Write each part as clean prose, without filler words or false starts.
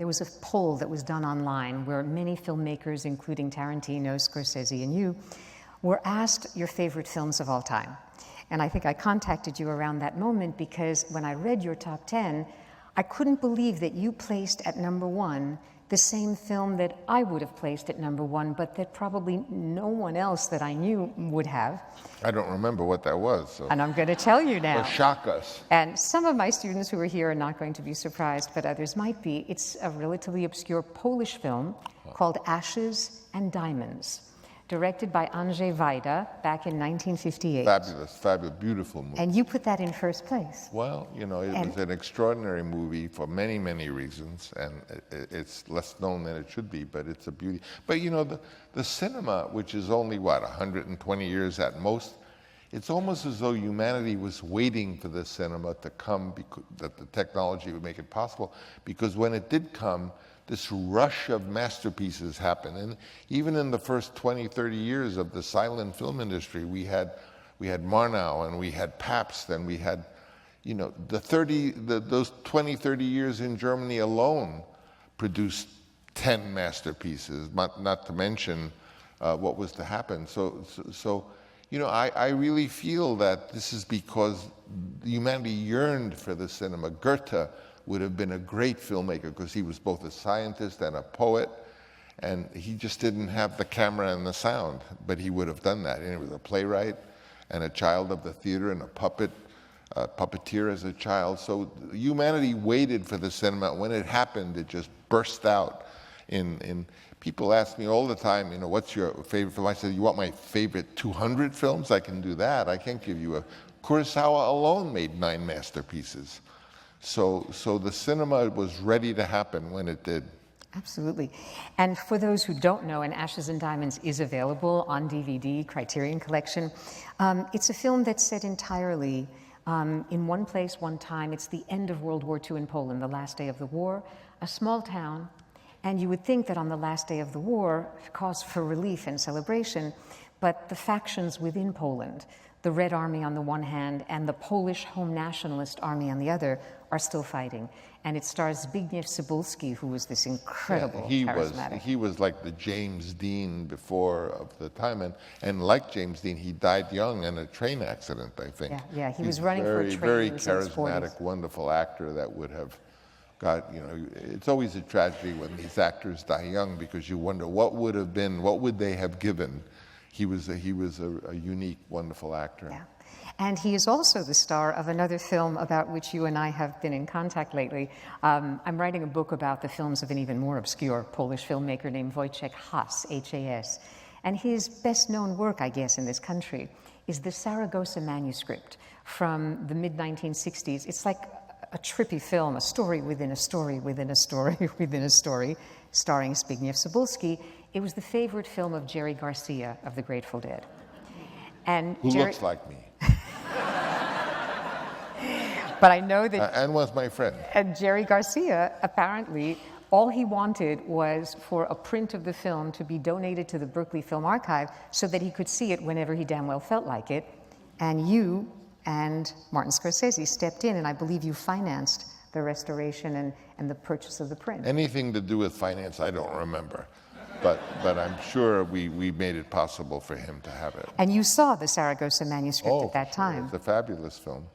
there was a poll that was done online where many filmmakers, including Tarantino, Scorsese, and you, were asked your favorite films of all time. And I think I contacted you around that moment because when I read your top 10, I couldn't believe that you placed at number 1 the same film that I would have placed at number 1, but that probably no one else that I knew would have. I don't remember what that was. So. And I'm going to tell you now. Or shock us. And some of my students who are here are not going to be surprised, but others might be. It's a relatively obscure Polish film called Ashes and Diamonds, directed by Andrzej Wajda back in 1958. Fabulous, fabulous, beautiful movie. And you put that in first place. Well, you know, it was an extraordinary movie for many, many reasons, and it's less known than it should be, but it's a beauty. But you know, the cinema, which is only, what, 120 years at most, it's almost as though humanity was waiting for the cinema to come, because, that the technology would make it possible, because when it did come, this rush of masterpieces happened. And even in the first 20, 30 years of the silent film industry, we had Murnau, and we had Pabst, and we had, you know, those 20, 30 years in Germany alone produced 10 masterpieces, not to mention what was to happen. So you know, I really feel that this is because humanity yearned for the cinema. Goethe would have been a great filmmaker because he was both a scientist and a poet, and he just didn't have the camera and the sound, but he would have done that. And he was a playwright and a child of the theater and a puppeteer as a child. So humanity waited for the cinema. When it happened, it just burst out. People ask me all the time, you know, what's your favorite film? I said, you want my favorite 200 films? I can do that. I can't give you a... Kurosawa alone made 9 masterpieces. So the cinema was ready to happen when it did. Absolutely. And for those who don't know, and Ashes and Diamonds is available on DVD, Criterion Collection. It's a film that's set entirely in one place, one time. It's the end of World War II in Poland, the last day of the war, a small town. And you would think that on the last day of the war, cause for relief and celebration, but the factions within Poland, the Red Army on the one hand and the Polish Home Nationalist Army on the other, are still fighting. And it stars Zbigniew Cybulski, who was this incredible charismatic. He was like the James Dean before of the time, and like James Dean, he died young in a train accident, I think. Yeah, he was running for a train. Very charismatic, wonderful actor that would have got, you know, it's always a tragedy when these actors die young because you wonder what would they have given. He was a unique, wonderful actor. Yeah. And he is also the star of another film about which you and I have been in contact lately. I'm writing a book about the films of an even more obscure Polish filmmaker named Wojciech Has, H-A-S. And his best-known work, I guess, in this country is the Saragossa manuscript from the mid-1960s. It's like a trippy film, a story within a story within a story within a story, starring Zbigniew Cybulski. It was the favorite film of Jerry Garcia of the Grateful Dead. And who looks like me. But I know that... and was my friend. And Jerry Garcia, apparently, all he wanted was for a print of the film to be donated to the Berkeley Film Archive so that he could see it whenever he damn well felt like it. And you and Martin Scorsese stepped in, and I believe you financed the restoration and the purchase of the print. Anything to do with finance, I don't remember. But I'm sure we made it possible for him to have it. And you saw the Saragossa manuscript at that time. It's a fabulous film.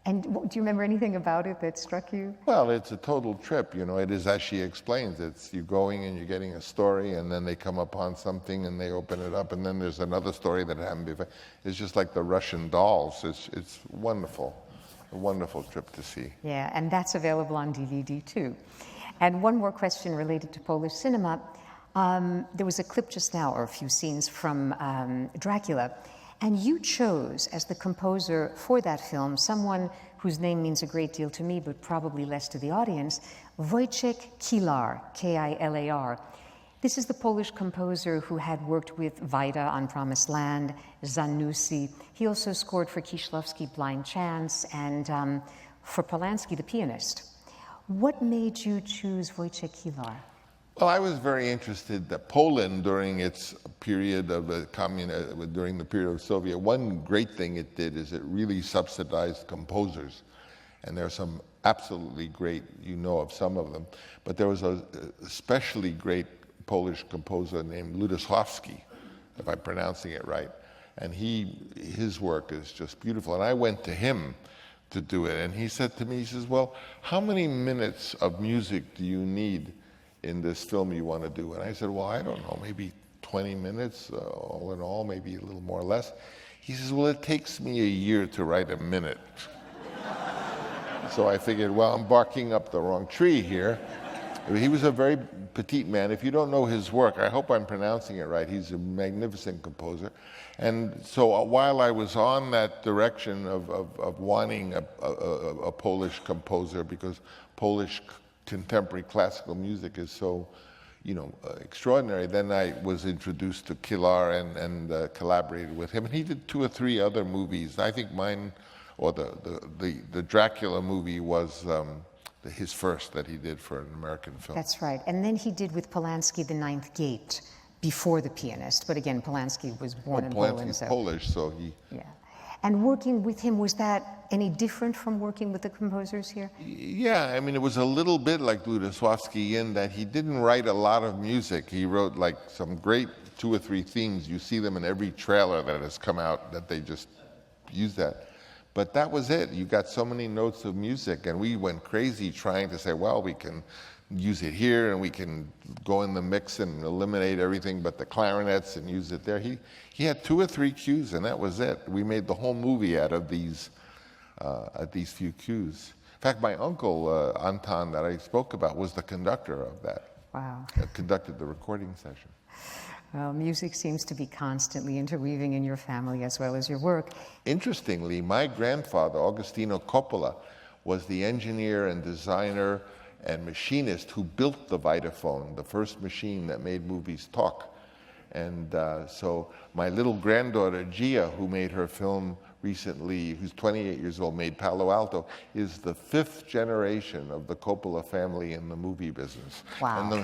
And do you remember anything about it that struck you? Well, it's a total trip, you know. It is, as she explains, it's you going and you're getting a story, and then they come upon something and they open it up, and then there's another story that happened before. It's just like the Russian dolls. It's wonderful, a wonderful trip to see. Yeah, and that's available on DVD too. And one more question related to Polish cinema. There was a clip just now, or a few scenes from Dracula, and you chose as the composer for that film someone whose name means a great deal to me, but probably less to the audience, Wojciech Kilar, K-I-L-A-R. This is the Polish composer who had worked with Wajda on Promised Land, Zanussi. He also scored for Kieślowski Blind Chance and for Polanski, The Pianist. What made you choose Wojciech Kilar? Well, I was very interested that Poland, during its period of during the period of Soviet, one great thing it did is it really subsidized composers. And there are some absolutely great. You know of some of them. But there was a especially great Polish composer named Lutoslawski, if I'm pronouncing it right. And his work is just beautiful. And I went to him to do it. And he said to me, he says, well, how many minutes of music do you need in this film you want to do? And I said, well, I don't know, maybe 20 minutes, all in all, maybe a little more or less. He says, well, it takes me a year to write a minute. So I figured, well, I'm barking up the wrong tree here. He was a very petite man. If you don't know his work, I hope I'm pronouncing it right. He's a magnificent composer. And so while I was on that direction of wanting a Polish composer, because Polish contemporary classical music is so, extraordinary, then I was introduced to Kilar and collaborated with him. And he did 2 or 3 other movies. I think mine, or the Dracula movie was his first that he did for an American film. That's right. And then he did with Polanski The Ninth Gate before The Pianist. But again, Polanski was born in Poland. Polanski's Polish, so he... Yeah. And working with him, was that any different from working with the composers here? Yeah, I mean, it was a little bit like Lutoslawski in that he didn't write a lot of music. He wrote like some great 2 or 3 themes. You see them in every trailer that has come out, that they just use that. But that was it. You got so many notes of music, and we went crazy trying to say, well, we can use it here, and we can go in the mix and eliminate everything but the clarinets and use it there. He had 2 or 3 cues, and that was it. We made the whole movie out of these few cues. In fact, my uncle, Anton, that I spoke about, was the conductor of that. Wow. Conducted the recording session. Well, music seems to be constantly interweaving in your family as well as your work. Interestingly, my grandfather, Agostino Coppola, was the engineer and designer and machinist who built the Vitaphone, the first machine that made movies talk. And so my little granddaughter, Gia, who made her film recently, who's 28 years old, made Palo Alto, is the 5th generation of the Coppola family in the movie business. Wow. And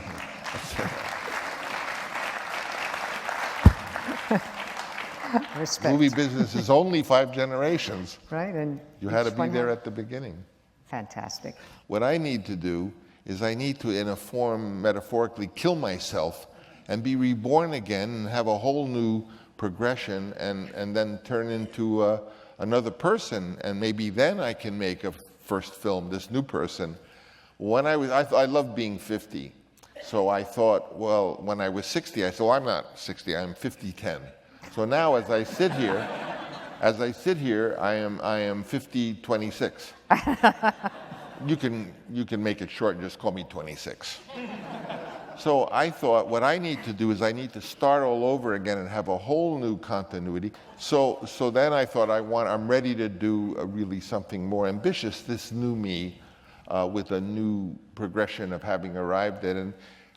Respect. movie business is only 5 generations. Right, and You had to each be one there at the beginning. Fantastic. What I need to do is I need to, in a form, metaphorically, kill myself and be reborn again and have a whole new progression and then turn into another person, and maybe then I can make a first film, this new person. When I love being 50. So I thought, well, when I was 60, I said, well, I'm not 60, I'm 50-10. So now as I sit here, I am 50-26. You can make it short and just call me 26. So I thought what I need to do is I need to start all over again and have a whole new continuity. So then I thought I'm ready to do really something more ambitious, this new me, with a new progression of having arrived at it. And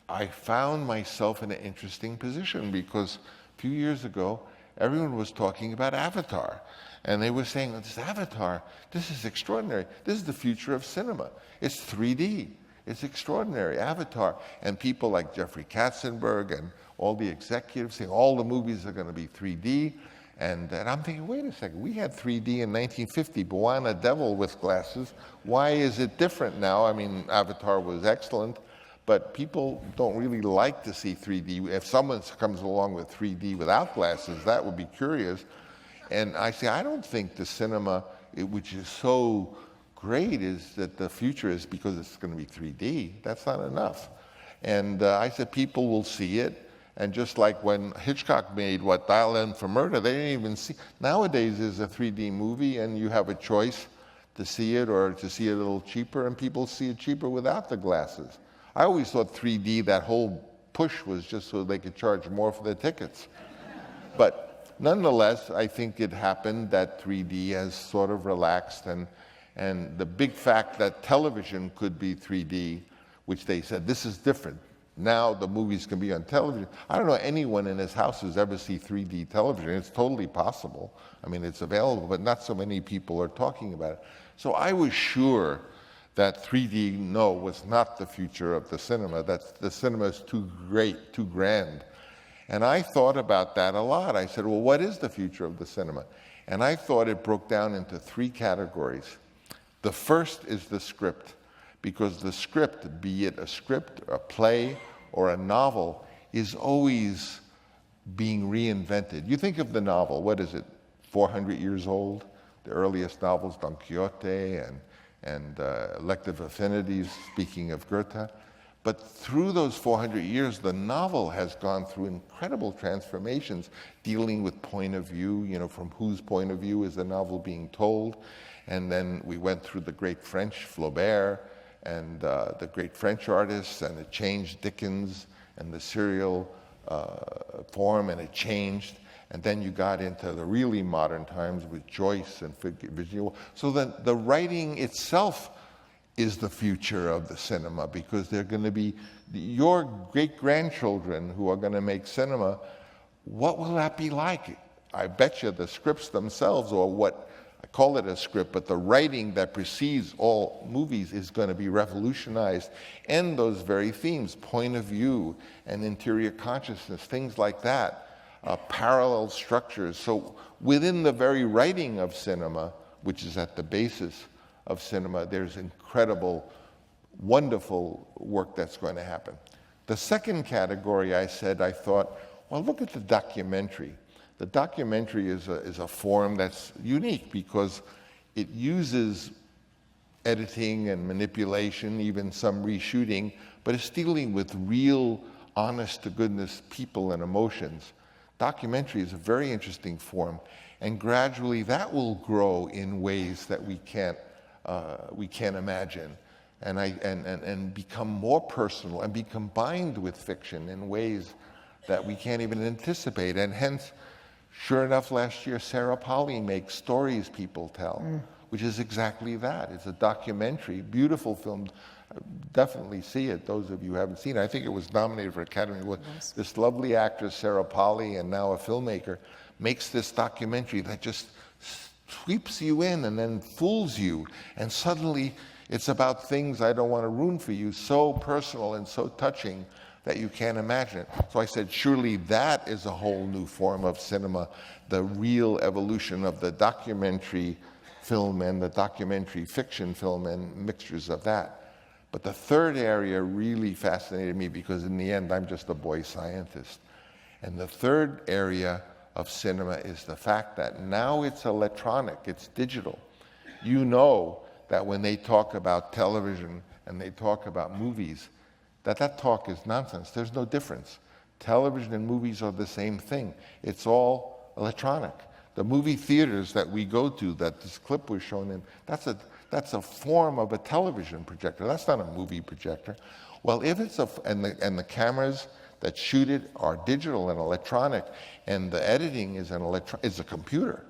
I found myself in an interesting position because a few years ago, everyone was talking about Avatar. And they were saying, this Avatar, this is extraordinary. This is the future of cinema. It's 3D. It's extraordinary, Avatar. And people like Jeffrey Katzenberg and all the executives saying all the movies are going to be 3D. And I'm thinking, wait a second, we had 3D in 1950, Moana Devil with glasses. Why is it different now? I mean, Avatar was excellent, but people don't really like to see 3D. If someone comes along with 3D without glasses, that would be curious. And I say, I don't think the cinema, which is so great, is that the future is because it's going to be 3D. That's not enough. And I said, people will see it. And just like when Hitchcock made Dial M for Murder, they didn't even see. Nowadays, there's a 3D movie, and you have a choice to see it or to see it a little cheaper, and people see it cheaper without the glasses. I always thought 3D, that whole push was just so they could charge more for the tickets. But nonetheless, I think it happened that 3D has sort of relaxed, and the big fact that television could be 3D, which they said, this is different. Now the movies can be on television. I don't know anyone in his house who's ever seen 3D television. It's totally possible. I mean, it's available, but not so many people are talking about it. So I was sure that 3D, was not the future of the cinema, that the cinema is too great, too grand. And I thought about that a lot. I said, well, what is the future of the cinema? And I thought it broke down into 3 categories. The first is the script, because the script, be it a script, a play, or a novel, is always being reinvented. You think of the novel, what is it, 400 years old? The earliest novels, Don Quixote and Elective Affinities, speaking of Goethe. But through those 400 years, the novel has gone through incredible transformations, dealing with point of view, from whose point of view is the novel being told. And then we went through the great French, Flaubert, and the great French artists, and it changed Dickens and the serial form, and it changed. And then you got into the really modern times with Joyce and Virginia Woolf. So then the writing itself is the future of the cinema, because they're going to be your great-grandchildren who are going to make cinema. What will that be like? I bet you the scripts themselves, or what, I call it a script, but the writing that precedes all movies is going to be revolutionized. And those very themes, point of view and interior consciousness, things like that, parallel structures. So within the very writing of cinema, which is at the basis of cinema, there's incredible, wonderful work that's going to happen. The second category, I thought, well, look at the documentary. The documentary is a form that's unique because it uses editing and manipulation, even some reshooting, but it's dealing with real, honest-to-goodness people and emotions. Documentary is a very interesting form, and gradually that will grow in ways that we can't imagine, and become more personal and be combined with fiction in ways that we can't even anticipate. And hence, sure enough, last year, Sarah Polley makes Stories People Tell, which is exactly that. It's a documentary, beautiful film. Definitely see it, those of you who haven't seen it. I think it was nominated for Academy Award. Yes. This lovely actress, Sarah Polley, and now a filmmaker, makes this documentary that just sweeps you in and then fools you. And suddenly, it's about things I don't want to ruin for you, so personal and so touching that you can't imagine it. So I said, surely that is a whole new form of cinema, the real evolution of the documentary film and the documentary fiction film and mixtures of that. But the third area really fascinated me because in the end, I'm just a boy scientist. And the third area of cinema is the fact that now it's electronic, it's digital. You know that when they talk about television and they talk about movies, that talk is nonsense. There's no difference. Television and movies are the same thing. It's all electronic. The movie theaters that we go to, that this clip was shown in, that's a form of a television projector. That's not a movie projector. Well, if it's and the cameras that shoot it are digital and electronic, and the editing is is a computer.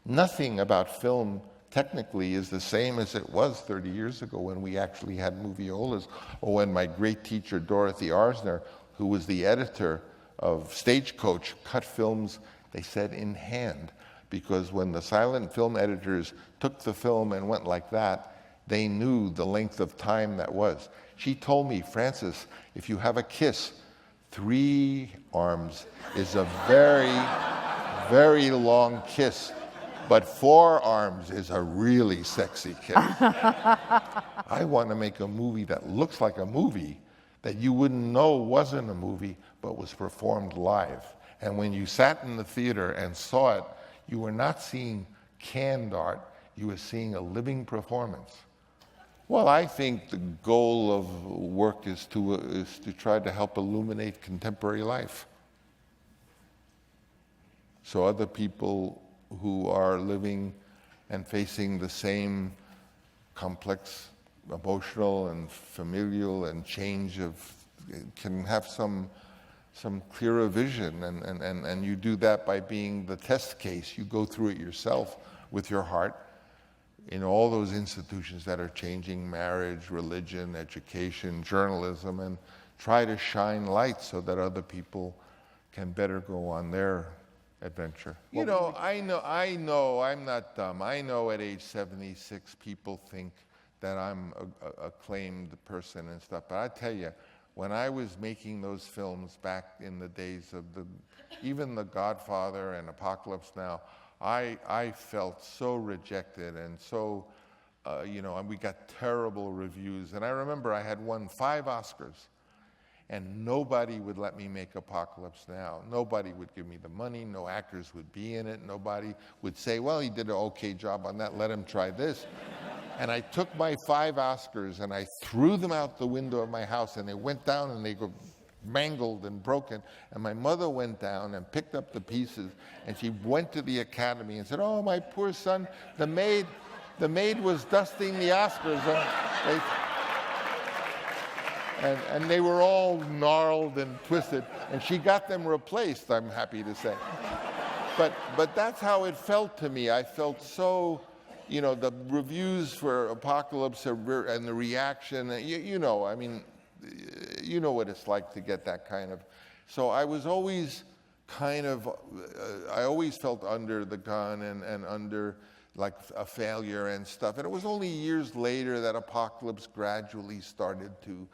Nothing about film technically is the same as it was 30 years ago when we actually had moviolas, or when my great teacher Dorothy Arzner, who was the editor of Stagecoach, cut films, they said, in hand, because when the silent film editors took the film and went like that, they knew the length of time that was. She told me, Francis, if you have a kiss, 3 arms is a very, very long kiss, but 4 arms is a really sexy kiss. I want to make a movie that looks like a movie, that you wouldn't know wasn't a movie, but was performed live. And when you sat in the theater and saw it, you were not seeing canned art, you were seeing a living performance. Well, I think the goal of work is to try to help illuminate contemporary life. So other people who are living and facing the same complex emotional and familial and change can have some clearer vision, and you do that by being the test case. You go through it yourself with your heart in all those institutions that are changing: marriage, religion, education, journalism, and try to shine light so that other people can better go on their adventure. You know, I know, I'm not dumb. I know at age 76 people think that I'm a acclaimed person and stuff, but I tell you, when I was making those films back in the days of even The Godfather and Apocalypse Now, I felt so rejected and so and we got terrible reviews. And I remember I had won 5 Oscars, and nobody would let me make Apocalypse Now. Nobody would give me the money. No actors would be in it. Nobody would say, well, he did an okay job on that. Let him try this. And I took my 5 Oscars and I threw them out the window of my house, and they went down and they go mangled and broken. And my mother went down and picked up the pieces, and she went to the Academy and said, oh, my poor son, the maid was dusting the Oscars. And they were all gnarled and twisted, and she got them replaced, I'm happy to say. But that's how it felt to me. I felt so, the reviews for Apocalypse and the reaction, you know what it's like to get that kind of. So I was always I always felt under the gun and under like a failure and stuff. And it was only years later that Apocalypse gradually started to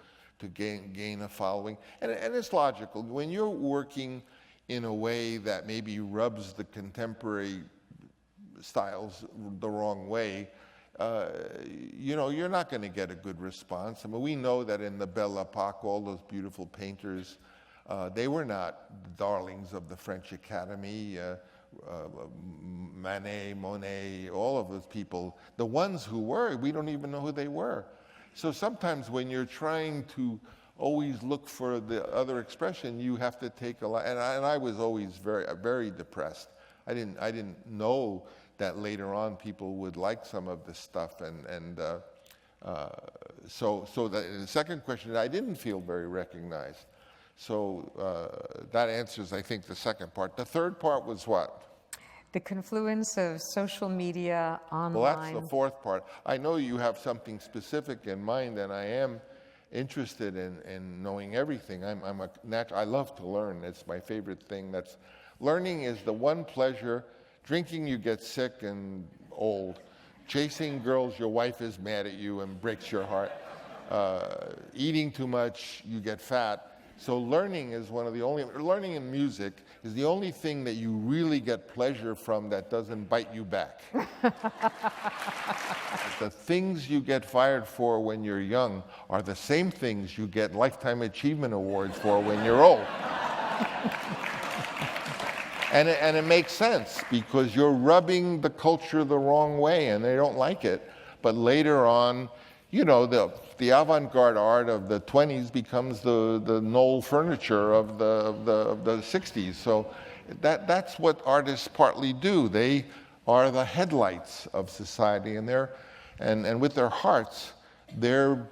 gain a following. And it's logical. When you're working in a way that maybe rubs the contemporary styles the wrong way, you're not going to get a good response. I mean, we know that in the Belle Epoque, all those beautiful painters, they were not the darlings of the French Academy. Manet, Monet, all of those people, the ones who were, we don't even know who they were. So sometimes when you're trying to always look for the other expression, you have to take a lot. And I was always very depressed. I didn't know that later on people would like some of this stuff. So the second question, I didn't feel very recognized. So that answers, I think, the second part. The third part was what? The confluence of social media, online. Well, that's the fourth part. I know you have something specific in mind, and I am interested in knowing everything. I love to learn. It's my favorite thing. Learning is the one pleasure. Drinking, you get sick and old. Chasing girls, your wife is mad at you and breaks your heart. Eating too much, you get fat. So learning in music is the only thing that you really get pleasure from that doesn't bite you back. The things you get fired for when you're young are the same things you get Lifetime Achievement Awards for when you're old. And it makes sense because you're rubbing the culture the wrong way and they don't like it. But later on, the avant-garde art of the 20s becomes the Knoll furniture of the 60s. So that's what artists partly do. They are the headlights of society, and with their hearts, they're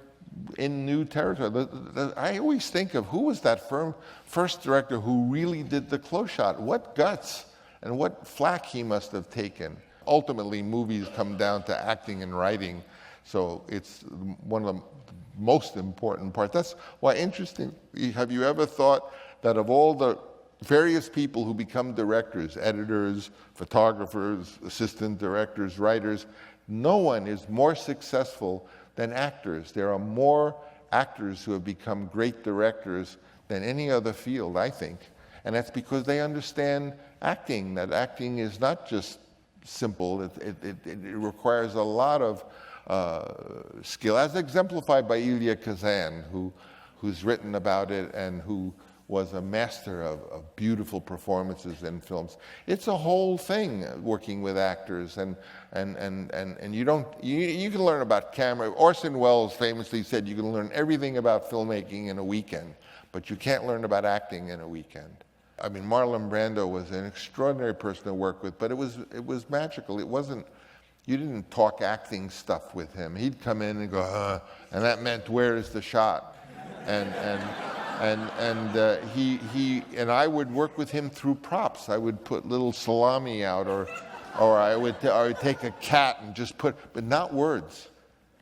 in new territory. I always think of who was that first director who really did the close shot. What guts and what flack he must have taken. Ultimately, movies come down to acting and writing. So it's one of the most important parts. That's why interesting, have you ever thought that of all the various people who become directors, editors, photographers, assistant directors, writers, no one is more successful than actors. There are more actors who have become great directors than any other field, I think. And that's because they understand acting, that acting is not just simple. It requires a lot of skill, as exemplified by Elia Kazan, who's written about it and who was a master of beautiful performances in films. It's a whole thing working with actors, and you can learn about camera. Orson Welles famously said you can learn everything about filmmaking in a weekend, but you can't learn about acting in a weekend. I mean, Marlon Brando was an extraordinary person to work with, but it was magical. It wasn't. You didn't talk acting stuff with him. He'd come in and go, and that meant where is the shot, and he and I would work with him through props. I would put little salami out, or I would take a cat and just but not words.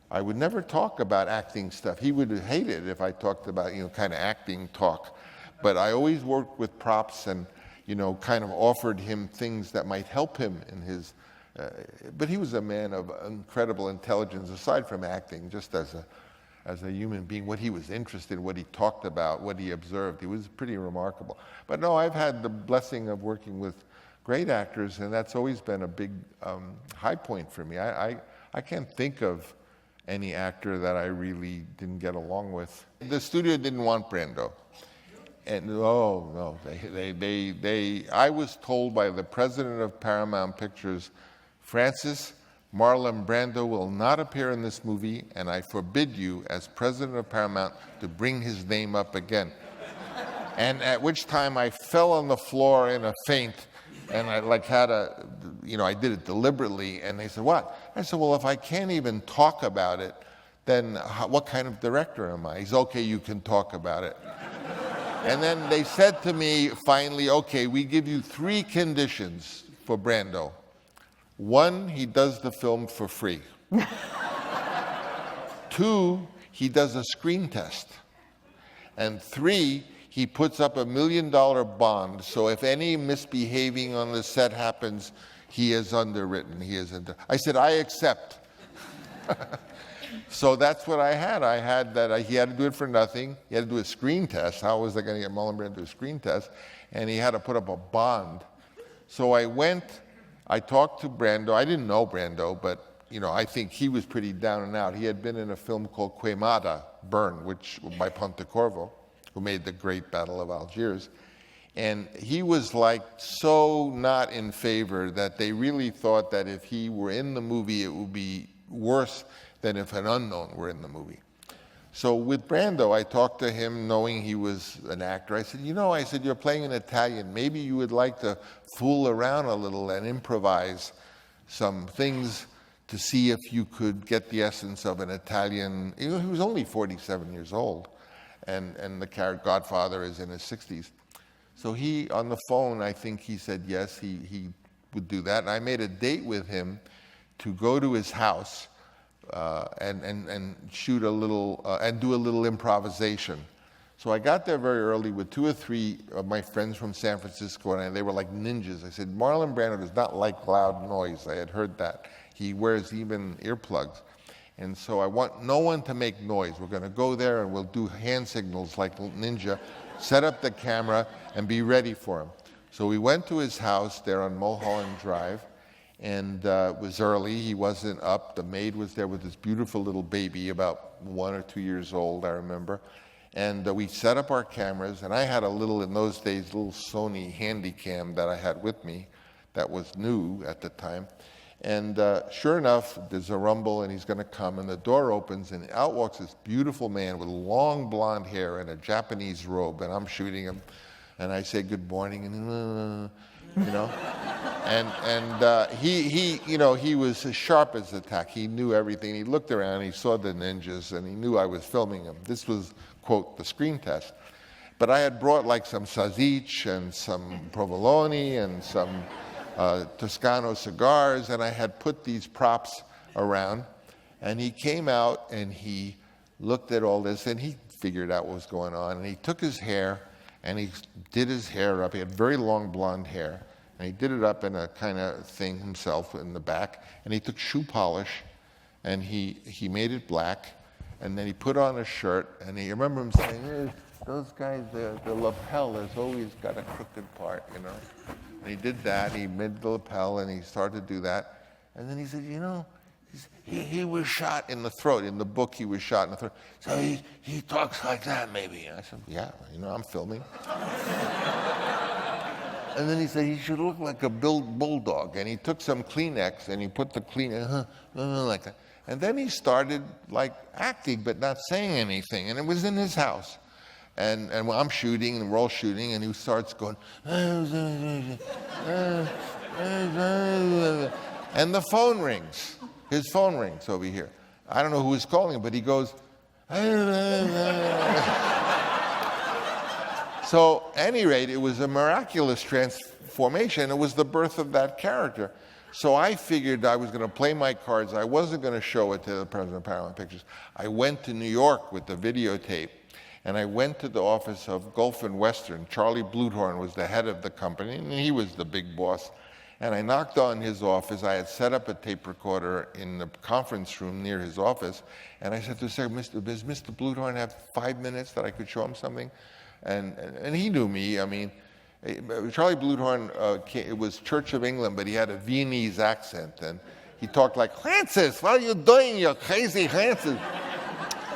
I would never talk about acting stuff. He would hate it if I talked about kind of acting talk. But I always worked with props and kind of offered him things that might help him in his. But he was a man of incredible intelligence, aside from acting, just as a human being, what he was interested in, what he talked about, what he observed. He was pretty remarkable. But no, I've had the blessing of working with great actors, and that's always been a big high point for me. I I can't think of any actor that I really didn't get along with. The studio didn't want Brando. And oh no, I was told by the president of Paramount Pictures, Francis, Marlon Brando will not appear in this movie, and I forbid you, as president of Paramount, to bring his name up again. And at which time I fell on the floor in a faint, and I I did it deliberately, and they said, what? I said, well, if I can't even talk about it, then what kind of director am I? He said, okay, you can talk about it. And then they said to me, finally, okay, we give you 3 conditions for Brando. 1, he does the film for free. 2, he does a screen test. And 3, he puts up $1 million bond, so if any misbehaving on the set happens, he is underwritten. I said, I accept. So that's what I had. I had that he had to do it for nothing. He had to do a screen test. How was I going to get Marlon Brando to do a screen test? And he had to put up a bond. So I talked to Brando. I didn't know Brando, but I think he was pretty down and out. He had been in a film called Queimada, Burn, by Pontecorvo, who made the great Battle of Algiers. And he was so not in favor that they really thought that if he were in the movie, it would be worse than if an unknown were in the movie. So with Brando, I talked to him knowing he was an actor. I said, you're playing an Italian. Maybe you would like to fool around a little and improvise some things to see if you could get the essence of an Italian. He was only 47 years old, and the character Godfather is in his 60s. So he, on the phone, I think he said yes, he would do that. And I made a date with him to go to his house and shoot a little, and do a little improvisation. So I got there very early with 2 or 3 of my friends from San Francisco, and they were like ninjas. I said, Marlon Brando does not like loud noise. I had heard that. He wears even earplugs. And so I want no one to make noise. We're going to go there and we'll do hand signals like ninja, set up the camera, and be ready for him. So we went to his house there on Mulholland Drive, and it was early. He wasn't up. The maid was there with this beautiful little baby, about 1 or 2 years old, I remember. And we set up our cameras, and I had in those days, little Sony Handycam that I had with me that was new at the time. And sure enough, there's a rumble, and he's going to come, and the door opens, and out walks this beautiful man with long blonde hair and a Japanese robe, and I'm shooting him, and I say good morning, and and he was as sharp as a tack. He knew everything. He looked around, he saw the ninjas, and he knew I was filming him. This was, quote, the screen test. But I had brought some Sazic and some Provolone and some Toscano cigars, and I had put these props around. And he came out and he looked at all this, and he figured out what was going on. And he took his hair and he did his hair up. He had very long blonde hair, and he did it up in a kind of thing himself in the back. And he took shoe polish and he made it black, and then he put on a shirt. And I remember him saying, those guys, the lapel has always got a crooked part, And he did that. He made the lapel, and he started to do that. And then he said, he was shot in the throat. In the book, he was shot in the throat. So he talks like that, maybe. And I said, yeah, I'm filming. And then he said, he should look like a bulldog. And he took some Kleenex, and he put the Kleenex, like that. And then he started, acting, but not saying anything. And it was in his house. And I'm shooting, and we're all shooting, and he starts going, and the phone rings. His phone rings over here. I don't know who is calling, but he goes, So, at any rate, it was a miraculous transformation. It was the birth of that character. So I figured I was going to play my cards. I wasn't going to show it to the president of Paramount Pictures. I went to New York with the videotape, and I went to the office of Gulf and Western. Charlie Bluthorn was the head of the company, and he was the big boss. And I knocked on his office. I had set up a tape recorder in the conference room near his office, and I said to him, does Mr. Bluthorn have 5 minutes that I could show him something? And he knew me. I mean, Charlie Bluthorn, it was Church of England, but he had a Viennese accent. And He talked like, Francis, what are you doing, you crazy Francis?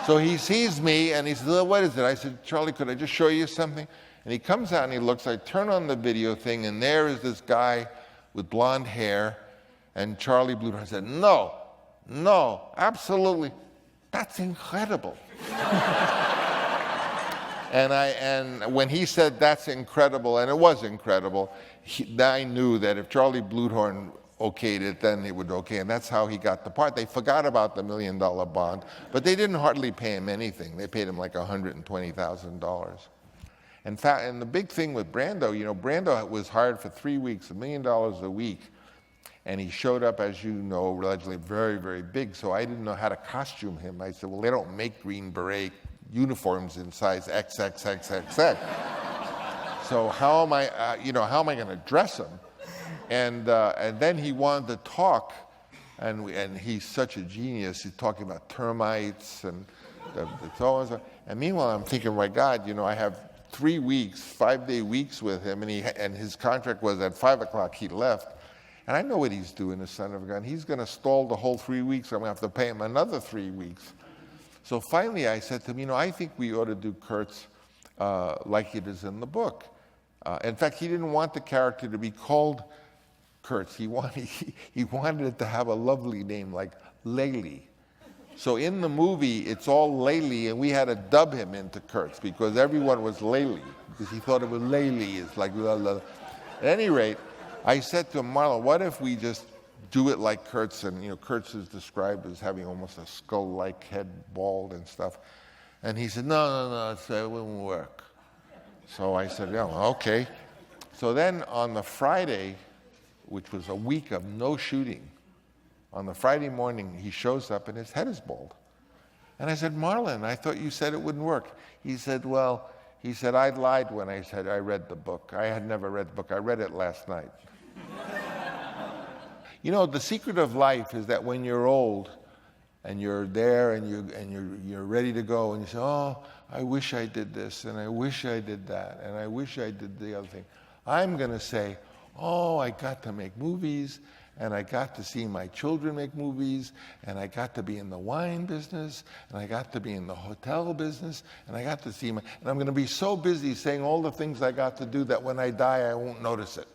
So he sees me and he says, oh, what is it? I said, Charlie, could I just show you something? And he comes out and he looks, I turn on the video thing, and there is this guy with blonde hair, and Charlie Bluhdorn. I said, no, absolutely, that's incredible. And when he said that's incredible, and it was incredible, I knew that if Charlie Bluhdorn okayed it, then it would okay, and that's how he got the part. They forgot about the $1 million bond, but they didn't hardly pay him anything. They paid him like $120,000. In fact, and the big thing with Brando, Brando was hired for 3 weeks, $1 million a week, and he showed up, as you know, allegedly very, very big, so I didn't know how to costume him. I said, well, they don't make Green Beret uniforms in size XXXXX. So how am I, how am I going to dress him? And then he wanted to talk, and he's such a genius. He's talking about termites and so on. And meanwhile, I'm thinking, my God, I have 3 weeks, 5-day weeks with him, and his contract was at 5 o'clock he left. And I know what he's doing, the son of a gun. He's going to stall the whole 3 weeks. I'm going to have to pay him another 3 weeks. So finally, I said to him, I think we ought to do Kurtz like it is in the book. In fact, he didn't want the character to be called Kurtz. He wanted it to have a lovely name like Layli. So in the movie, it's all Layli, and we had to dub him into Kurtz because everyone was Layli, because he thought it was Layli. It's like la la. At any rate, I said to him, Marlon, what if we just do it like Kurtz? And Kurtz is described as having almost a skull-like head, bald and stuff. And he said, no, it wouldn't work. So I said, yeah, okay. So then on the Friday, which was a week of no shooting, on the Friday morning, he shows up and his head is bald. And I said, Marlon, I thought you said it wouldn't work. He said, I lied when I said I read the book. I had never read the book. I read it last night. The secret of life is that when you're old and you're there and you're ready to go and you say, oh, I wish I did this and I wish I did that and I wish I did the other thing. I'm going to say, oh, I got to make movies, and I got to see my children make movies, and I got to be in the wine business, and I got to be in the hotel business, and I got to see and I'm going to be so busy saying all the things I got to do that when I die, I won't notice it.